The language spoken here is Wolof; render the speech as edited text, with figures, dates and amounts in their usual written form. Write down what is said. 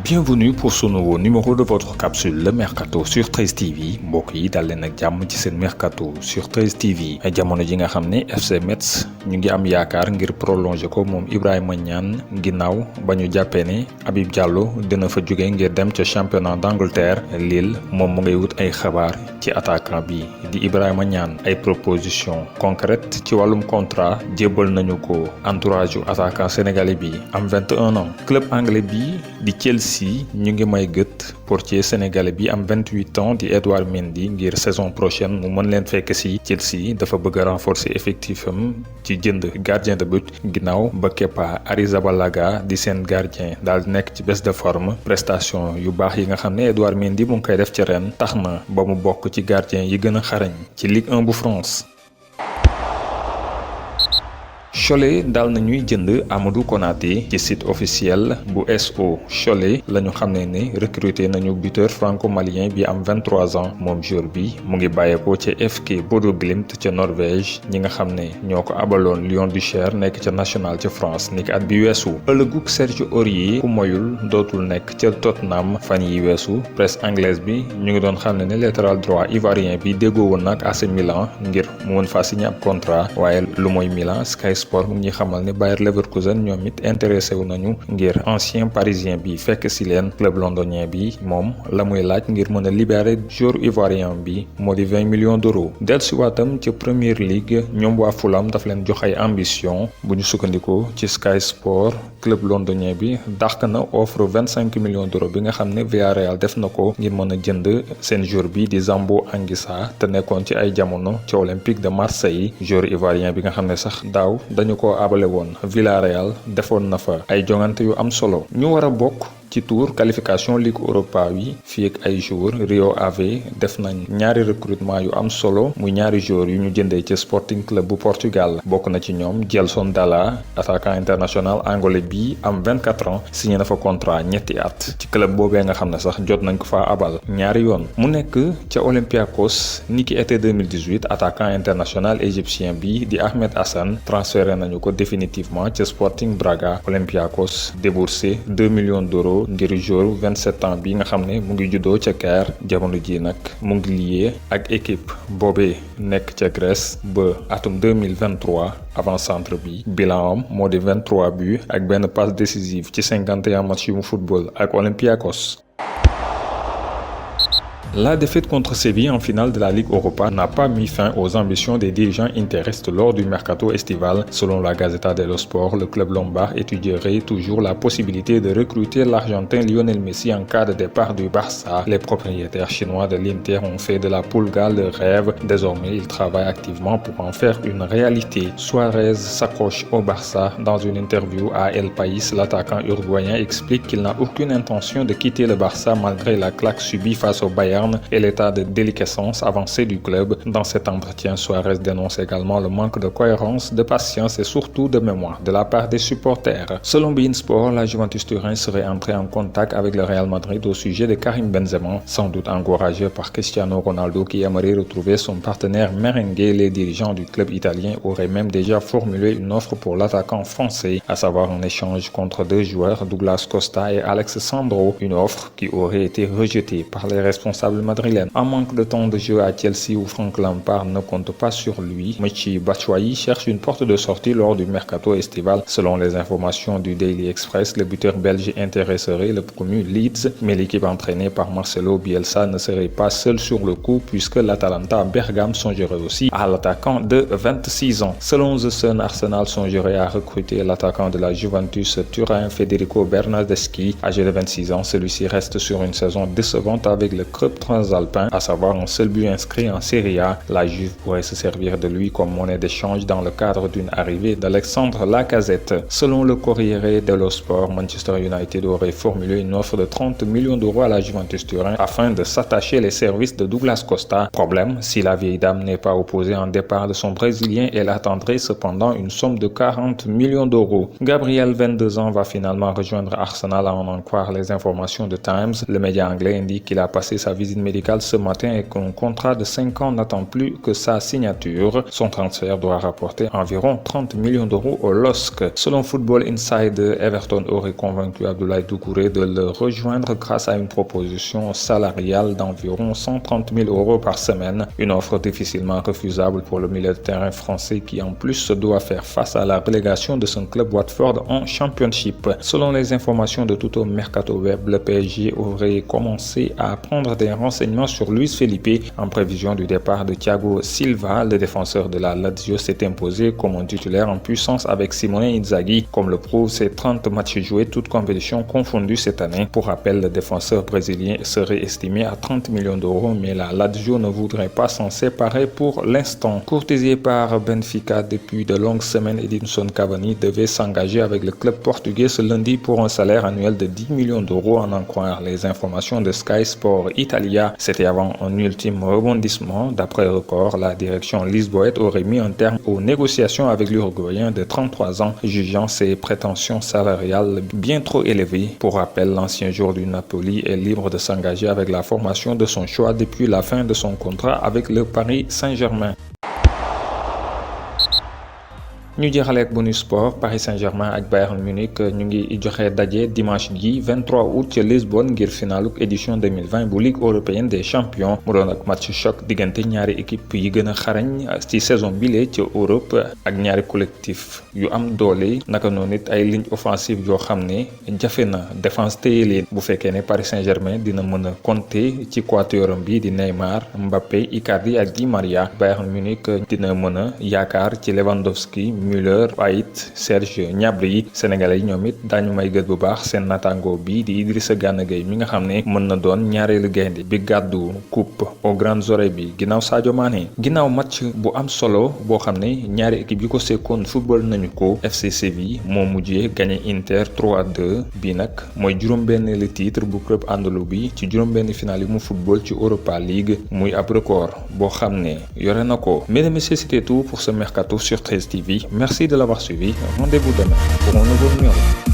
Bienvenue pour ce nouveau numéro de votre capsule Le Mercato sur 13 TV mbokk yi dal leen ak jàmm ci seen Mercato sur 13 TV jamono ji nga xam ne FC Metz ñu ngi am yaakaar ngir prolonger ko moom Ibrahima Niane ginnaaw ba ñu jàppee ne Habib Diallo dina fa jóge ngir dem ca championnat d'Angleterre. Lille moom mu ngay wut ay xabaar ci attaquant bi di Ibrahima Niane. Ay proposition concrète ci wàllum contrat jébbal nañu ko entourage yu attaquant sénégalais bi am 21 ans. Club anglais bi di Chelsea ñu ngi may gët portier sénégalais bi am 28 ans di Edouard Mendy ngir saison prochaine mu mën leen fekk si. Chelsea dafa bëgg a renforcer effectif am ci jënd gardien de but ginnaaw ba Kepa Arrizabalaga di seen gardien daal di nekk ci baisse de forme. Prestation yu baax yi nga xam ne Edouard Mendy mu ngi koy def ci ren tax na ba mu bokk ci gardien yi gën a xarañ ci Ligue 1 bu France. Cholet daal na ñuy jënd Amadou Konaté ci site officiel bu SO Cholet la ñu xam ne recruté nañu buteur franco-malien bi am 23 ans moom joueur bi mu ngi bàyyeekoo ca FK Bodo Glimt ca Norvège ñi nga xam ne ñoo ko abaloon Lion Duchère nekk ca national ca France niki at bi weesu. ëllëgug Serge Aurier ku moyul dootul nekk ca Tottenham fan yi weesu. Presse anglaise bi ñu ngi doon xam ne latéral droit ivoirien bi déggoo woon nag AC Milan ngir mu mën faa signé ab contrat waaye lu mooy Milan Sky Sport mu ngi xamal ne Bayer Leverkusen ñoom it intéressé wu nañu ngir ancien parisien bi fekk si leen. Club londonien bi moom la muy laaj ngir mën a libérer joueur ivoirien bi moo di 20 millions d'euros. dellusiwaatam ca Premier League ñoom waa Fulham daf leen jox ay ambition bu ñu sukkandikoo ci Sky Sport. Club londonien bi dàq na offre 25 millions d'euros bi nga xam ne Villarreal def na ko ngir mën a jënd seen joueur bi di Zambo Anguissa te nekkoon ci ay jamono ci Olympique de Marseille. joueur ivoirien bi nga xam ne sax daaw dañu ko abale woon Villarreal defoon na fa ay jongante yu am solo. ñu war a bokk ci tour qualification Ligue Europa wi fii ak ay jours Rio Ave def nañ ñaari recrutement yu am solo muy ñaari joueurs yu ñu jëndee ci Sporting Club bu Portugal. bokk na ci ñoom Gelson Dalla attaquant international angolais bi am 24 ans signé na fa contrat ñetti at ci club boobee nga xam ne sax jot nañ ko fa abal ñaari yoon. mu nekk ca Olympiakos niki été 2018 attaquant international égyptien bi di Ahmed Hassan transféré nañu ko définitivement ca Sporting Braga. Olympiakos déboursé 2 millions d'euros ngir joueur 27 ans bi nga xam ne mu ngi juddoo ca Caire jamono ji nag mu ngi lié ak équipe boobee nekk ca Grèce ba atum 2023. avant centre bi bilan am moo di 23 buts ak benn passe décisive ci 51 matchs yu mu football ak Olympiakos. La défaite contre Séville en finale de la Ligue Europa n'a pas mis fin aux ambitions des dirigeants interistes lors du mercato estival. Selon la Gazzetta dello Sport, le club lombard étudierait toujours la possibilité de recruter l'Argentin Lionel Messi en cas de départ du Barça. Les propriétaires chinois de l'Inter ont fait de la Pulga leur rêve. Désormais, ils travaillent activement pour en faire une réalité. Suarez s'accroche au Barça. Dans une interview à El País, l'attaquant uruguayen explique qu'il n'a aucune intention de quitter le Barça malgré la claque subie face au Bayern et l'état de déliquescence avancé du club. Dans cet entretien, Suarez dénonce également le manque de cohérence, de patience et surtout de mémoire de la part des supporters. Selon beIN Sport, la Juventus Turin serait entrée en contact avec le Real Madrid au sujet de Karim Benzema. Sans doute encouragé par Cristiano Ronaldo qui aimerait retrouver son partenaire merengue, les dirigeants du club italien auraient même déjà formulé une offre pour l'attaquant français, à savoir un échange contre deux joueurs, Douglas Costa et Alex Sandro, une offre qui aurait été rejetée par les responsables madrilène. En manque de temps de jeu à Chelsea où Frank Lampard ne compte pas sur lui, Michy Batshuayi cherche une porte de sortie lors du mercato estival. Selon les informations du Daily Express, le buteur belge intéresserait le promu Leeds, mais l'équipe entraînée par Marcelo Bielsa ne serait pas seule sur le coup puisque l'Atalanta Bergame songerait aussi à l'attaquant de 26 ans. Selon The Sun, Arsenal songerait à recruter l'attaquant de la Juventus Turin Federico Bernardeschi. Âgé de 26 ans, celui-ci reste sur une saison décevante avec le club transalpin, à savoir un seul but inscrit en Serie A. La Juve pourrait se servir de lui comme monnaie d'échange dans le cadre d'une arrivée d'Alexandre Lacazette. Selon le Corriere dello Sport, Manchester United aurait formulé une offre de 30 millions d'euros à la Juventus Turin afin de s'attacher les services de Douglas Costa. Problème, si la vieille dame n'est pas opposée en départ de son Brésilien, elle attendrait cependant une somme de 40 millions d'euros. Gabriel, 22 ans, va finalement rejoindre Arsenal à en croire les informations de Times. Le média anglais indique qu'il a passé sa visite visite médicale ce matin et qu'un contrat de 5 ans n'attend plus que sa signature. Son transfert doit rapporter environ 30 millions d'euros au LOSC. Selon Football Insider, Everton aurait convaincu Abdoulaye Doucouré de le rejoindre grâce à une proposition salariale d'environ 130 000 euros par semaine. Une offre difficilement refusable pour le milieu de terrain français qui en plus doit faire face à la relégation de son club Watford en Championship. Selon les informations de Tutto Mercato Web, le PSG aurait commencé à prendre des renseignements sur Luis Felipe en prévision du départ de Thiago Silva. Le défenseur de la Lazio s'est imposé comme un titulaire en puissance avec Simone Inzaghi, comme le prouvent ses 30 matchs joués, toutes compétitions confondues cette année. Pour rappel, le défenseur brésilien serait estimé à 30 millions d'euros, mais la Lazio ne voudrait pas s'en séparer pour l'instant. Courtisé par Benfica depuis de longues semaines, Edinson Cavani devait s'engager avec le club portugais ce lundi pour un salaire annuel de 10 millions d'euros, en croire les informations de Sky Sport Italia. C'était avant un ultime rebondissement. D'après Record, la direction lisboète aurait mis un terme aux négociations avec l'Uruguayen de 33 ans, jugeant ses prétentions salariales bien trop élevées. Pour rappel, l'ancien joueur du Napoli est libre de s'engager avec la formation de son choix depuis la fin de son contrat avec le Paris Saint-Germain. ñu jeexale ak bonus sport. Paris Saint-Germain ak Bayern Munich ñu ngi joxe daje dimanche gi 23 août ca Lisbonne ngir finaluk édition 2020 bu Ligue européenne des champions. mu doon ak match choc diggante ñaari équipe yi gën a xarañ ci saison bile ca Europe ak ñaari collectif yu am doole, naka noonu it ay ligne offensive yoo xam ne jafe na défense téye leen bu fekkee ne Paris Saint-Germain dina mën a compter ci quatuoram bi di Neymar, Mbappé, Icardi ak Di Maria. Bayern Munich dina mën a yaakaar ci Lewandowski, Müller, waaye it Serge Gnabry. Sénégalais yi ñoom it daañu may gët bu baax seen natango bi di Idrissa Gana Gueye mi nga xam ne mën na doon ñaareelu gaynde bi gàddu coupe aux grandes oreilles bi ginnaaw Sadio Mané. ginnaaw match bu am solo boo xam ne ñaari équipe yi ko sekkoon football nañu ko, FC Séville moo mujjee gagné Inter 3-2 bi nag mooy juróom-benneelu titre bu club andalou bi ci juróom-benn final yi mu football ci Europa League, muy ab record boo xam ne yore na ko. Mesdames et messieurs, c'était tout pour ce mercato sur 13 TV. Merci de l'avoir suivi. Rendez-vous demain pour un nouveau numéro.